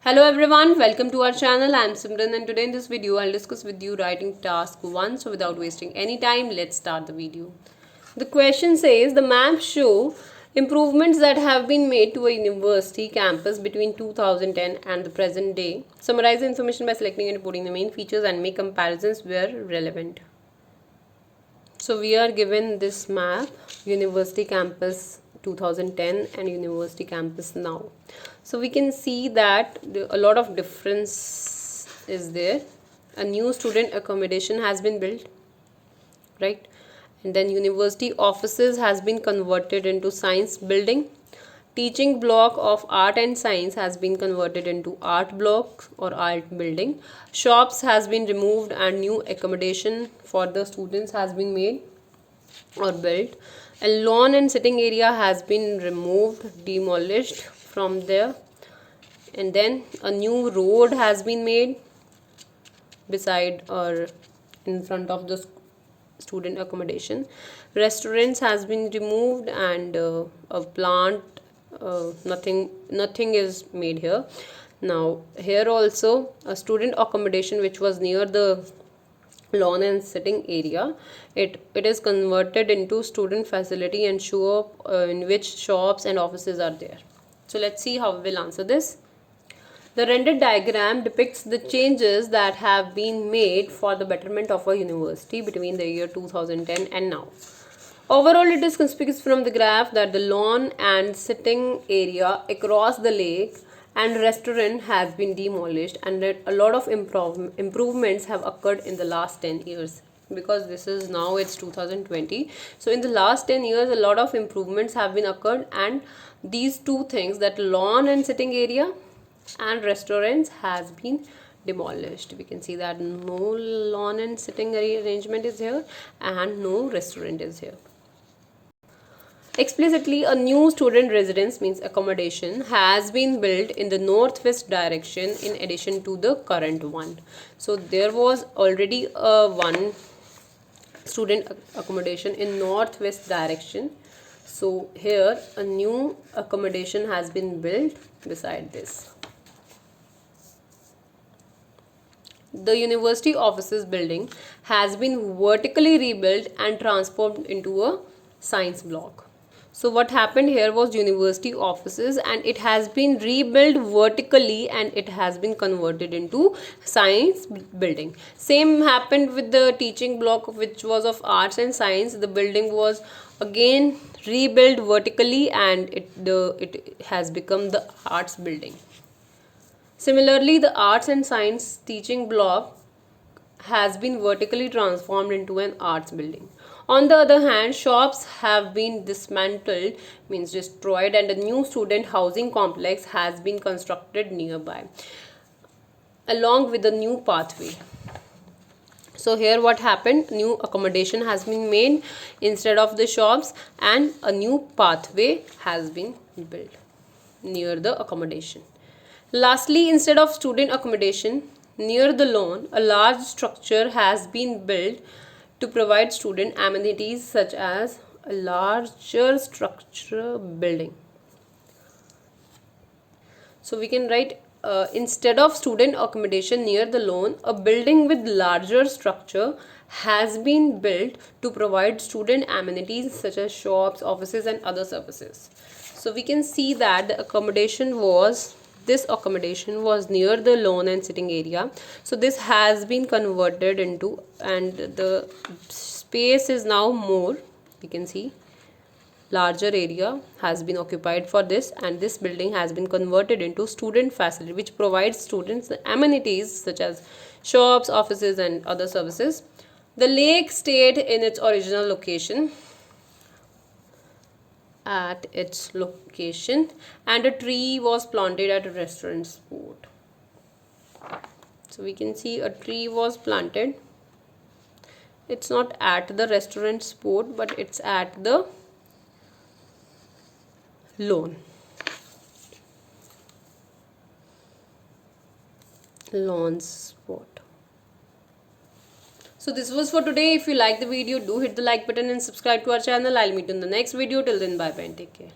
Hello everyone, welcome to our channel. I am Simran and today in this video I'll discuss with you writing task 1. So without wasting any time, let's start the video. The question says the maps show improvements that have been made to a university campus between 2010 and the present day. Summarize the information by selecting and reporting the main features and make comparisons where relevant. So we are given this map, university campus 2010 and university campus now. So we can see that a lot of difference is there. A new student accommodation has been built, right? And then university offices has been converted into science building. Teaching block of art and science has been converted into art block or art building. Shops has been removed and new accommodation for the students has been made or built. A lawn and sitting area has been removed, demolished from there. And then a new road has been made beside or in front of the student accommodation. Restaurants has been removed and a plant, nothing is made here. Now here also a student accommodation which was near the lawn and sitting area, it is converted into student facility and show up in which shops and offices are there. So let's see how we'll answer this. The rendered diagram depicts the changes that have been made for the betterment of a university between the year 2010 and now. Overall, it is conspicuous from the graph that the lawn and sitting area across the lake and restaurant has been demolished and that a lot of improvements have occurred in the last 10 years, because this is now it's 2020. So in the last 10 years a lot of improvements have been occurred, and these two things, that lawn and sitting area and restaurants, has been demolished. We can see that no lawn and sitting arrangement is here and no restaurant is here. Explicitly, a new student residence means accommodation has been built in the northwest direction in addition to the current one. So there was already a one student accommodation in northwest direction. So here a new accommodation has been built beside this. The university offices building has been vertically rebuilt and transformed into a science block. So what happened here was university offices and it has been rebuilt vertically and it has been converted into science building. Same happened with the teaching block which was of arts and science. The building was again rebuilt vertically and it has become the arts building. Similarly, the arts and science teaching block has been vertically transformed into an arts building. On the other hand, shops have been dismantled, means destroyed, and a new student housing complex has been constructed nearby along with a new pathway. So here what happened, new accommodation has been made instead of the shops and a new pathway has been built near the accommodation. Lastly, instead of student accommodation near the lawn, a large structure has been built to provide student amenities such as a larger structure building. So we can write instead of student accommodation near the lawn, a building with larger structure has been built to provide student amenities such as shops, offices and other services. So we can see that this accommodation was near the lawn and sitting area. So this has been converted into, and the space is now more, we can see larger area has been occupied for this, and this building has been converted into student facility which provides students the amenities such as shops, offices and other services. The lake stayed in its original location and a tree was planted at a restaurant spot. So we can see a tree was planted. It's not at the restaurant spot but it's at the lawn spot. So this was for today. If you like the video, do hit the like button and subscribe to our channel. I'll meet you in the next video. Till then, bye bye and take care.